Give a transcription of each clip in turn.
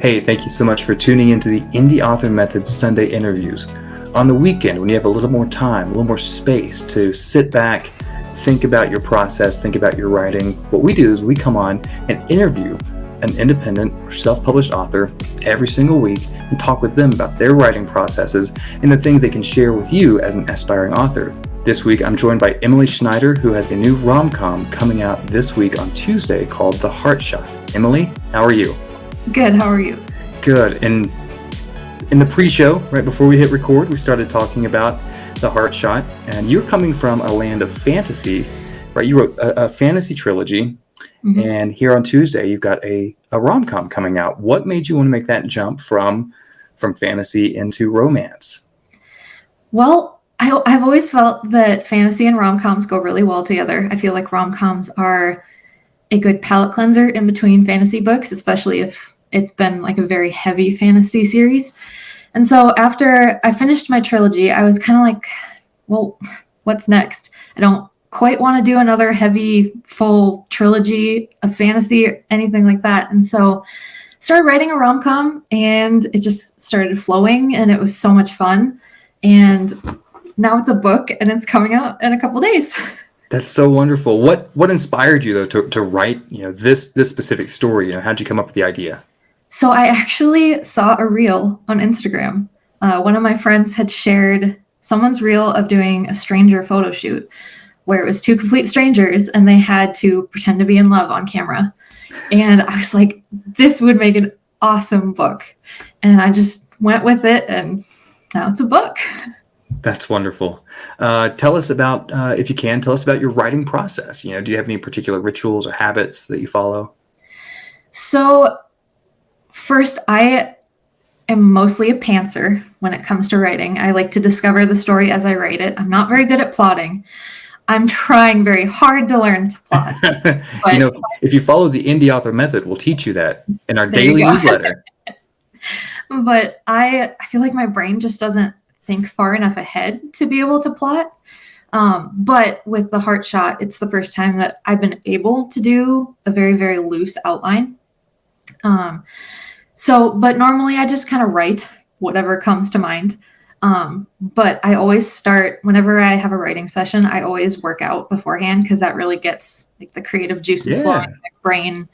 Hey, thank you so much for tuning into the Indie Author Method's Sunday interviews. On the weekend, when you have a little more time, a little more space to sit back, think about your process, think about your writing, what we do is we come on and interview an independent or self-published author every single week and talk with them about their writing processes and the things they can share with you as an aspiring author. This week, I'm joined by Emily Schneider, who has a new rom-com coming out this week on Tuesday called The Heart Shot. Emily, how are you? Good, how are you? Good. And in the pre-show, right before we hit record, we started talking about The Heart Shot, and you're coming from a land of fantasy, right? You wrote a fantasy trilogy, and here on Tuesday, you've got a rom-com coming out. What made you want to make that jump from fantasy into romance? Well, I've always felt that fantasy and rom-coms go really well together. I feel like rom-coms are a good palate cleanser in between fantasy books, especially if it's been like a very heavy fantasy series. And so after I finished my trilogy, I was kind of like, well, what's next? I don't quite want to do another heavy full trilogy of fantasy or anything like that. And so started writing a rom-com, and it just started flowing, and it was so much fun. And now it's a book, and it's coming out in a couple days. That's so wonderful. What inspired you though to write, this specific story? How'd you come up with the idea? So I actually saw a reel on Instagram. One of my friends had shared someone's reel of doing a stranger photo shoot where it was two complete strangers and they had to pretend to be in love on camera. And I was like, this would make an awesome book. And I just went with it, and now it's a book. That's wonderful. Tell us about, if you can, tell us about your writing process. Do you have any particular rituals or habits that you follow? So first, I am mostly a pantser when it comes to writing. I like to discover the story as I write it. I'm not very good at plotting. I'm trying very hard to learn to plot. But if you follow the Indie Author Method, we'll teach you that in our daily newsletter. But I feel like my brain just doesn't think far enough ahead to be able to plot. But with The Heart Shot, it's the first time that I've been able to do a very, very loose outline. But normally I just kind of write whatever comes to mind. But I always start, whenever I have a writing session, I always work out beforehand, because that really gets like the creative juices flowing, my brain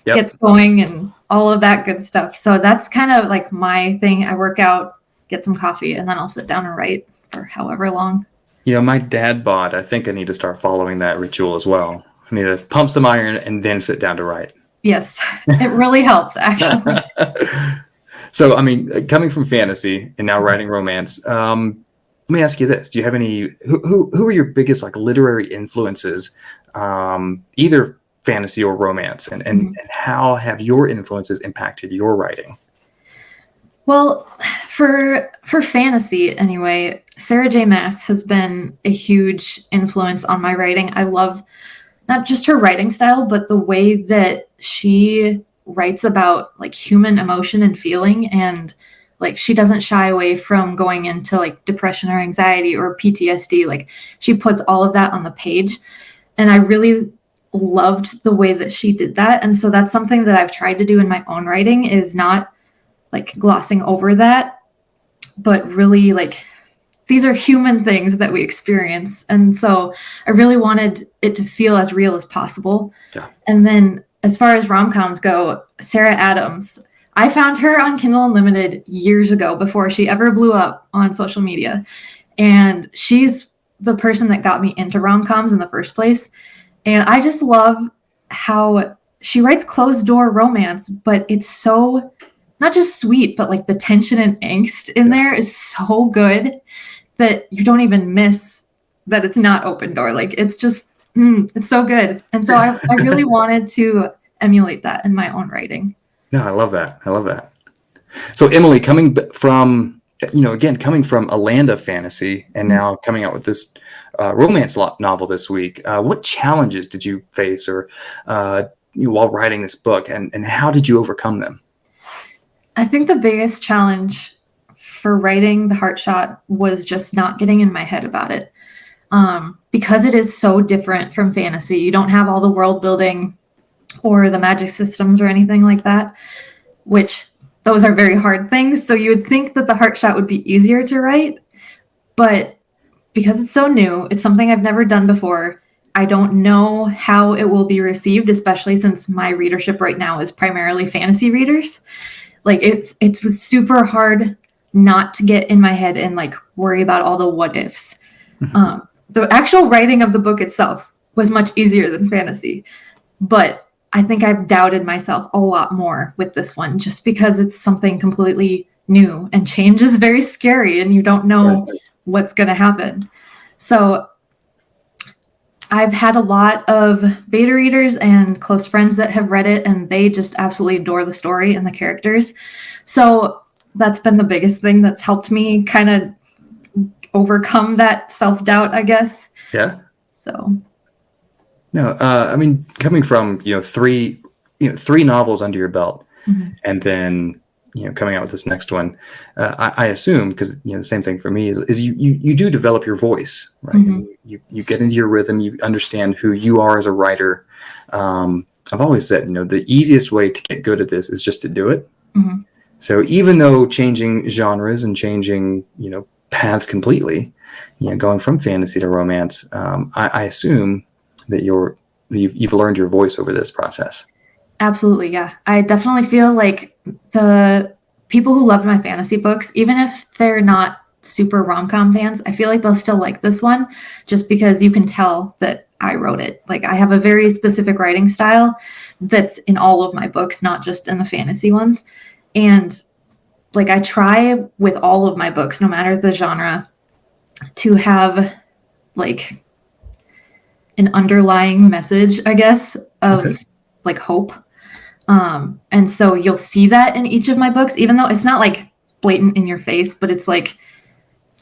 gets going and all of that good stuff. So that's kind of like my thing. I work out, get some coffee, and then I'll sit down and write for however long. My dad bod, I think I need to start following that ritual as well. I need to pump some iron and then sit down to write. Yes, it really helps, actually. So, coming from fantasy and now writing romance, let me ask you this. Do you have any, who are your biggest literary influences, either fantasy or romance, and how have your influences impacted your writing? Well, for fantasy anyway, Sarah J. Maas has been a huge influence on my writing. I love not just her writing style, but the way that she writes about human emotion and feeling, and she doesn't shy away from going into depression or anxiety or PTSD. She puts all of that on the page, and I really loved the way that she did that. And so that's something that I've tried to do in my own writing, is not glossing over that, but really these are human things that we experience. And so I really wanted it to feel as real as possible. Yeah. And then as far as rom-coms go, Sarah Adams, I found her on Kindle Unlimited years ago before she ever blew up on social media. And she's the person that got me into rom-coms in the first place. And I just love how she writes closed-door romance, but it's so not just sweet, but the tension and angst in there is so good that you don't even miss that it's not open door. It's just, it's so good. And so I really wanted to emulate that in my own writing. No, I love that. So Emily, coming from, coming from a land of fantasy and now coming out with this romance novel this week, what challenges did you face or while writing this book, and how did you overcome them? I think the biggest challenge for writing The Heart Shot was just not getting in my head about it. Because it is so different from fantasy. You don't have all the world building or the magic systems or anything like that, which those are very hard things. So you would think that the heart shot would be easier to write, but because it's so new, it's something I've never done before. I don't know how it will be received, especially since my readership right now is primarily fantasy readers. Like it was super hard not to get in my head and like worry about all the what ifs. The actual writing of the book itself was much easier than fantasy, but I think I've doubted myself a lot more with this one just because it's something completely new and change is very scary and you don't know what's going to happen. So I've had a lot of beta readers and close friends that have read it, and they just absolutely adore the story and the characters. So that's been the biggest thing that's helped me kind of overcome that self-doubt, I guess. Yeah. So. No, I mean, coming from, three novels under your belt, and then, coming out with this next one, I assume, because, the same thing for me is you do develop your voice, right? You get into your rhythm, you understand who you are as a writer. I've always said, the easiest way to get good at this is just to do it. So even though changing genres and changing, paths completely, going from fantasy to romance, I assume that you've learned your voice over this process. Absolutely, yeah. I definitely feel like the people who loved my fantasy books, even if they're not super rom-com fans, I feel like they'll still like this one just because you can tell that I wrote it. Like I have a very specific writing style that's in all of my books, not just in the fantasy ones. And like I try with all of my books, no matter the genre, to have like an underlying message, I guess, of like hope. And so you'll see that in each of my books, even though it's not like blatant in your face, but it's like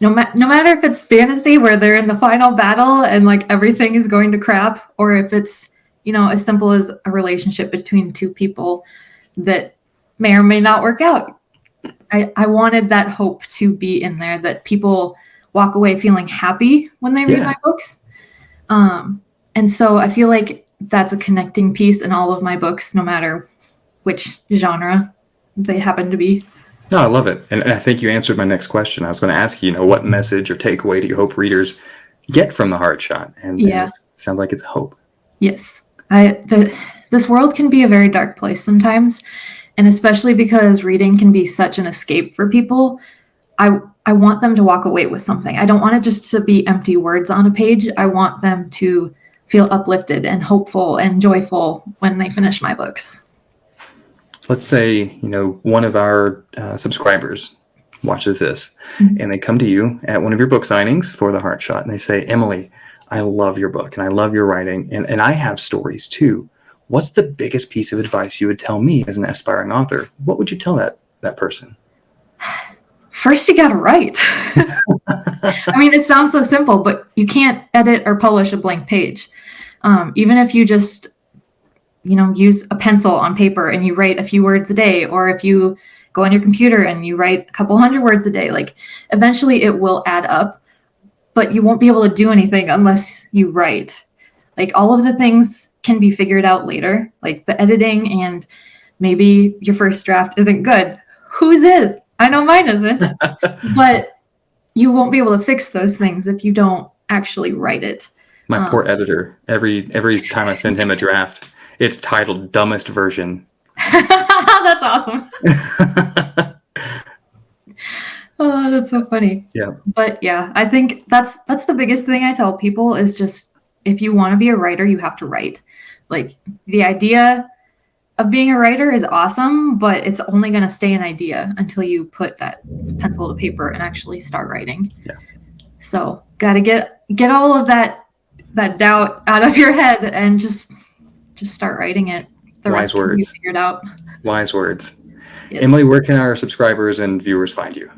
no matter if it's fantasy where they're in the final battle and like everything is going to crap, or if it's, as simple as a relationship between two people that may or may not work out. I wanted that hope to be in there, that people walk away feeling happy when they read my books. And so I feel like that's a connecting piece in all of my books, no matter which genre they happen to be. No, I love it. And I think you answered my next question. I was going to ask you, what message or takeaway do you hope readers get from the Heart Shot? And it sounds like it's hope. Yes. This world can be a very dark place sometimes. And especially because reading can be such an escape for people, I want them to walk away with something. I don't want it just to be empty words on a page. I want them to feel uplifted and hopeful and joyful when they finish my books. Let's say, one of our subscribers watches this and they come to you at one of your book signings for the Heart Shot and they say, Emily, I love your book and I love your writing and I have stories too. What's the biggest piece of advice you would tell me as an aspiring author? What would you tell that person? First, you got to write. I mean, it sounds so simple, but you can't edit or publish a blank page. Even if you just, use a pencil on paper and you write a few words a day, or if you go on your computer and you write a couple hundred words a day, like eventually it will add up, but you won't be able to do anything unless you write. Like all of the things can be figured out later, like the editing, and maybe your first draft isn't good. Whose is? I know mine isn't, but you won't be able to fix those things if you don't actually write it. My poor editor, every time I send him a draft, it's titled dumbest version. That's awesome. Oh, that's so funny. Yeah. But yeah, I think that's the biggest thing I tell people is just, if you want to be a writer, you have to write. Like the idea of being a writer is awesome, but it's only going to stay an idea until you put that pencil to paper and actually start writing. Yeah. So got to get all of that doubt out of your head and just start writing it. The Wise rest words. can be figured out. Wise words. Yes. Emily, where can our subscribers and viewers find you?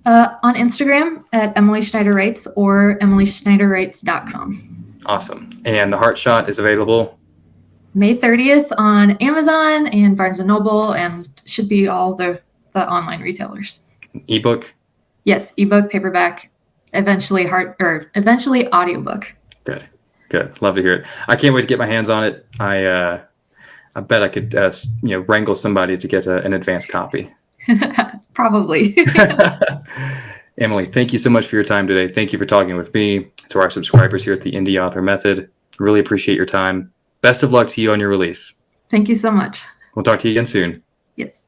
On Instagram at Emily Schneider Writes or emilyschneiderwrites.com. Awesome. And the Heart Shot is available May 30th on Amazon and Barnes & Noble, and should be all the online retailers. Ebook? Yes, ebook, paperback, eventually audiobook. Good. Love to hear it. I can't wait to get my hands on it. I bet I could wrangle somebody to get an advanced copy. Probably. Emily, thank you so much for your time today. Thank you for talking with me, to our subscribers here at the Indie Author Method. Really appreciate your time. Best of luck to you on your release. Thank you so much. We'll talk to you again soon. Yes.